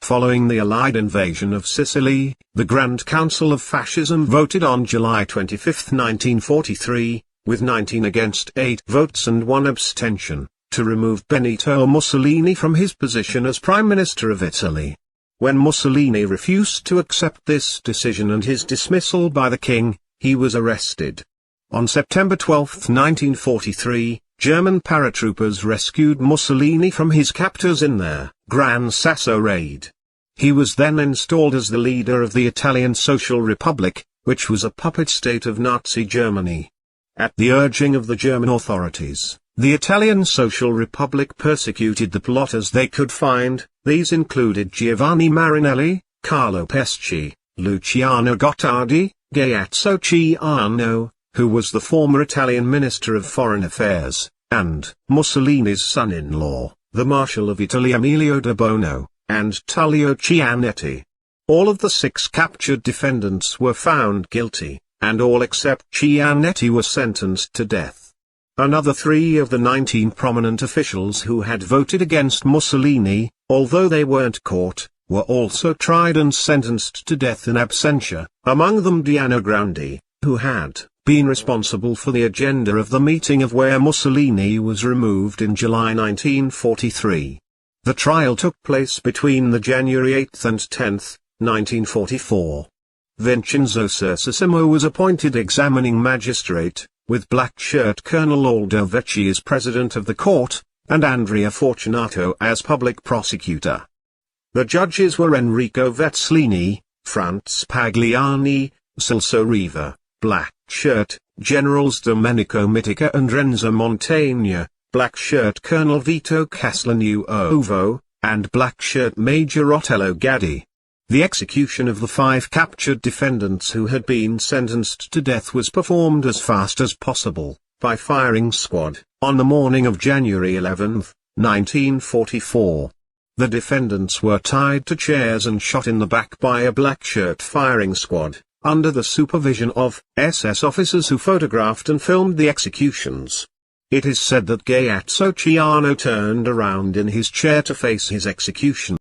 Following the Allied invasion of Sicily, the Grand Council of Fascism voted on July 25, 1943, with 19 against 8 votes and 1 abstention, to remove Benito Mussolini from his position as Prime Minister of Italy. When Mussolini refused to accept this decision and his dismissal by the king, he was arrested. On September 12, 1943, German paratroopers rescued Mussolini from his captors in their Gran Sasso raid. He was then installed as the leader of the Italian Social Republic, which was a puppet state of Nazi Germany. At the urging of the German authorities, the Italian Social Republic persecuted the plotters they could find. These included Giovanni Marinelli, Carlo Pesci, Luciano Gottardi, Galeazzo Ciano, who was the former Italian Minister of Foreign Affairs, and Mussolini's son-in-law, the Marshal of Italy Emilio de Bono, and Tullio Cianetti. All of the 6 captured defendants were found guilty, and all except Cianetti were sentenced to death. Another 3 of the 19 prominent officials who had voted against Mussolini, although they weren't caught, were also tried and sentenced to death in absentia, among them Diano Grandi, who had been responsible for the agenda of the meeting of where Mussolini was removed in July 1943. The trial took place between the January 8 and 10, 1944. Vincenzo Cersissimo was appointed examining magistrate, with black shirt Colonel Aldo Vecchi as president of the court, and Andrea Fortunato as public prosecutor. The judges were Enrico Vezzolini, Franz Pagliani, Celso Riva, black shirt Generals Domenico Mitica and Renzo Montagna, black shirt Colonel Vito Castelnuovo, and black shirt Major Otello Gaddi. The execution of the 5 captured defendants who had been sentenced to death was performed as fast as possible, by firing squad, on the morning of January 11, 1944. The defendants were tied to chairs and shot in the back by a black shirt firing squad, under the supervision of SS officers who photographed and filmed the executions. It is said that Galeazzo Ciano turned around in his chair to face his execution.